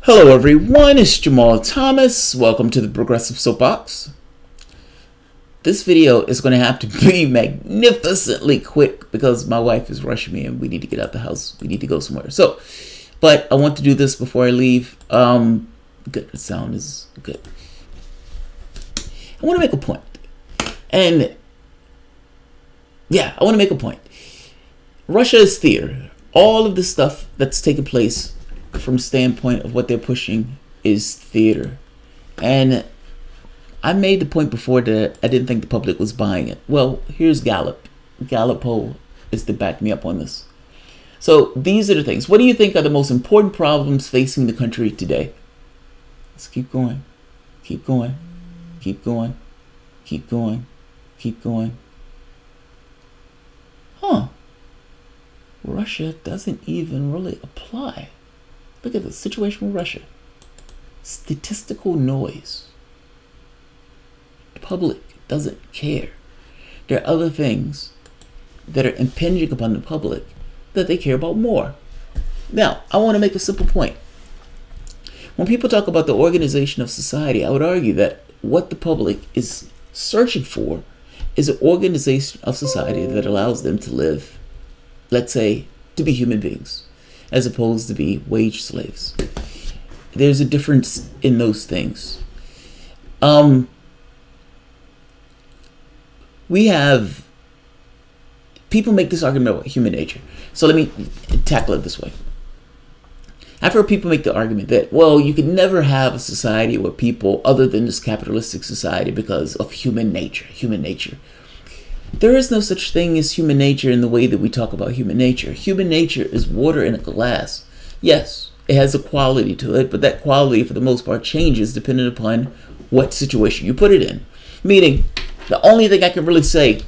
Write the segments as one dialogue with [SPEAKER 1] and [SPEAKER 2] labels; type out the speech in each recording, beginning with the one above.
[SPEAKER 1] Hello everyone, it's Jamal Thomas. Welcome to the Progressive Soapbox. This video is going to have to be magnificently quick because my wife is rushing me and we need to get out the house. We need to go somewhere. But I want to do this before I leave. Good, the sound is good. I want to make a point. And yeah, I want to make a point. Russia is theater. All of the stuff that's taking place from standpoint of what they're pushing is theater. And I made the point before that I didn't think the public was buying it. Well, here's Gallup. Gallup poll is to back me up on this. So these are the things. What do you think are the most important problems facing the country today? Let's keep going. Keep going. Keep going. Keep going. Keep going. Huh. Russia doesn't even really apply. Look at the situation with Russia. Statistical noise. The public doesn't care. There are other things that are impinging upon the public that they care about more. Now, I want to make a simple point. When people talk about the organization of society, I would argue that what the public is searching for is an organization of society that allows them to live, let's say, to be human beings, as opposed to be wage slaves. There's a difference in those things. We have people make this argument about human nature. So let me tackle it this way. I've heard people make the argument that, well, you could never have a society where people other than this capitalistic society because of human nature. There is no such thing as human nature in the way that we talk about human nature. Human nature is water in a glass. Yes, it has a quality to it, but that quality for the most part changes depending upon what situation you put it in. Meaning, the only thing I can really say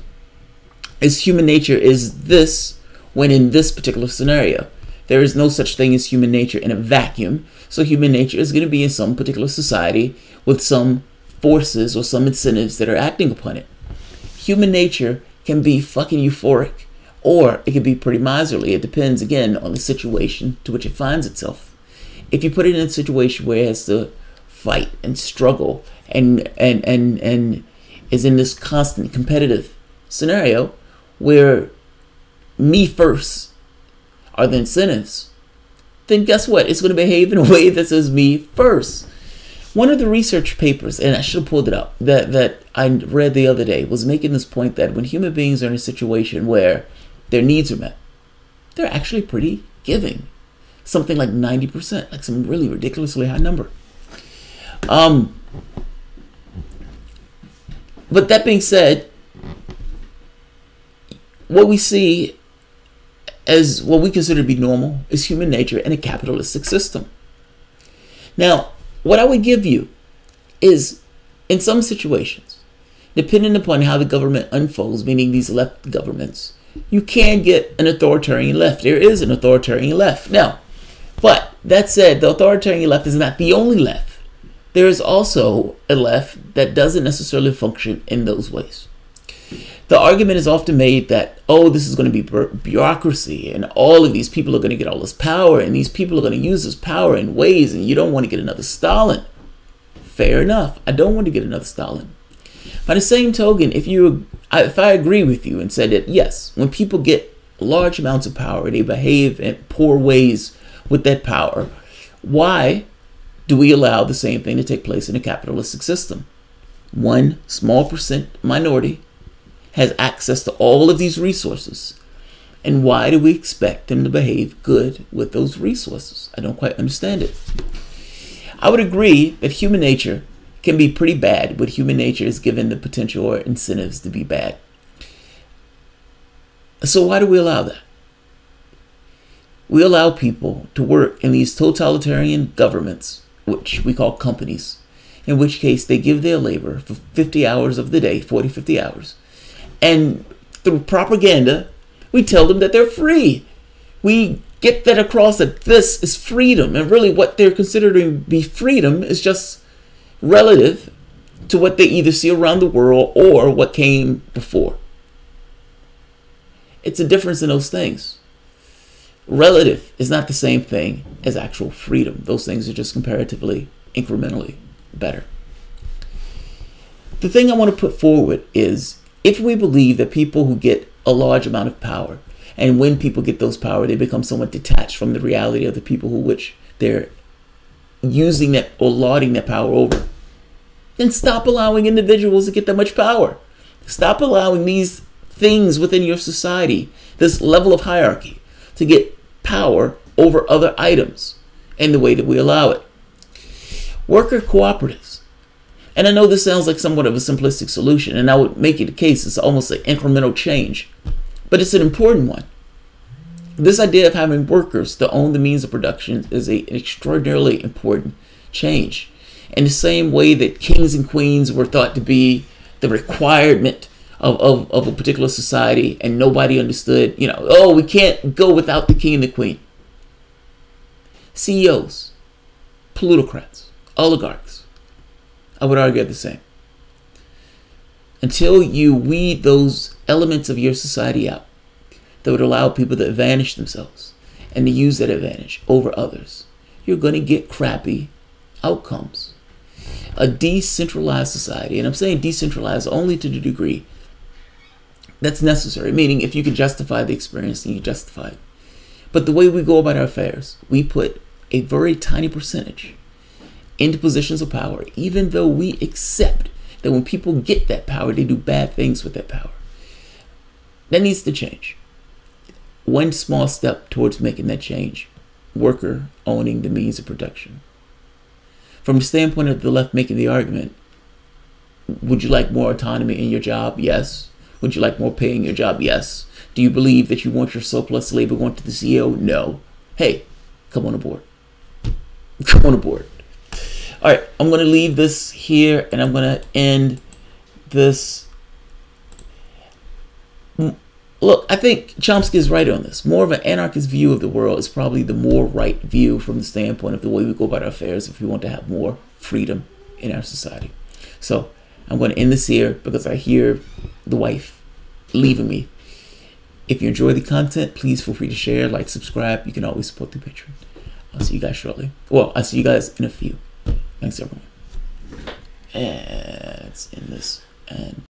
[SPEAKER 1] is human nature is this when in this particular scenario. There is no such thing as human nature in a vacuum. So human nature is going to be in some particular society with some forces or some incentives that are acting upon it. Human nature can be fucking euphoric, or it can be pretty miserly. It depends, again, on the situation to which it finds itself. If you put it in a situation where it has to fight and struggle and is in this constant competitive scenario where me first are the incentives, then guess what? It's going to behave in a way that says me first. One of the research papers, and I should have pulled it up, that I read the other day was making this point that when human beings are in a situation where their needs are met, they're actually pretty giving. Something like 90%, like some really ridiculously high number. But that being said, what we see as what we consider to be normal is human nature in a capitalistic system. Now, what I would give you is, in some situations, depending upon how the government unfolds, meaning these left governments, you can get an authoritarian left. There is an authoritarian left. Now, but that said, the authoritarian left is not the only left. There is also a left that doesn't necessarily function in those ways. The argument is often made that, oh, this is going to be bureaucracy and all of these people are going to get all this power and these people are going to use this power in ways and you don't want to get another Stalin. Fair enough. I don't want to get another Stalin. By the same token, if I agree with you and said that, yes, when people get large amounts of power, they behave in poor ways with that power, why do we allow the same thing to take place in a capitalistic system? One small percent minority has access to all of these resources. And why do we expect them to behave good with those resources? I don't quite understand it. I would agree that human nature can be pretty bad, but human nature is given the potential or incentives to be bad. So why do we allow that? We allow people to work in these totalitarian governments, which we call companies, in which case they give their labor for 50 hours of the day, 40, 50 hours. And through propaganda, we tell them that they're free. We get that across that this is freedom. And really what they're considering to be freedom is just relative to what they either see around the world or what came before. It's a difference in those things. Relative is not the same thing as actual freedom. Those things are just comparatively, incrementally better. The thing I want to put forward is, if we believe that people who get a large amount of power, and when people get those power, they become somewhat detached from the reality of the people who which they're using that or lauding that power over, then stop allowing individuals to get that much power. Stop allowing these things within your society, this level of hierarchy, to get power over other items in the way that we allow it. Worker cooperatives. And I know this sounds like somewhat of a simplistic solution, and I would make it a case it's almost an incremental change, but it's an important one. This idea of having workers to own the means of production is an extraordinarily important change. In the same way that kings and queens were thought to be the requirement of a particular society, and nobody understood, oh, we can't go without the king and the queen. CEOs, plutocrats, oligarchs, I would argue the same. Until you weed those elements of your society out that would allow people to advantage themselves and to use that advantage over others, you're going to get crappy outcomes. A decentralized society, and I'm saying decentralized only to the degree that's necessary, meaning if you can justify the experience, then you justify it. But the way we go about our affairs, we put a very tiny percentage into positions of power, even though we accept that when people get that power, they do bad things with that power. That needs to change. One small step towards making that change: worker owning the means of production. From the standpoint of the left making the argument, would you like more autonomy in your job? Yes. Would you like more pay in your job? Yes. Do you believe that you want your surplus labor going to the CEO? No. Hey, come on aboard. Come on aboard. All right, I'm going to leave this here, and I'm going to end this. Look, I think Chomsky is right on this. More of an anarchist view of the world is probably the more right view from the standpoint of the way we go about our affairs if we want to have more freedom in our society. So I'm going to end this here because I hear the wife leaving me. If you enjoy the content, please feel free to share, like, subscribe. You can always support the Patreon. I'll see you guys shortly. Well, I'll see you guys in a few. Thanks, everyone. And let's end this. And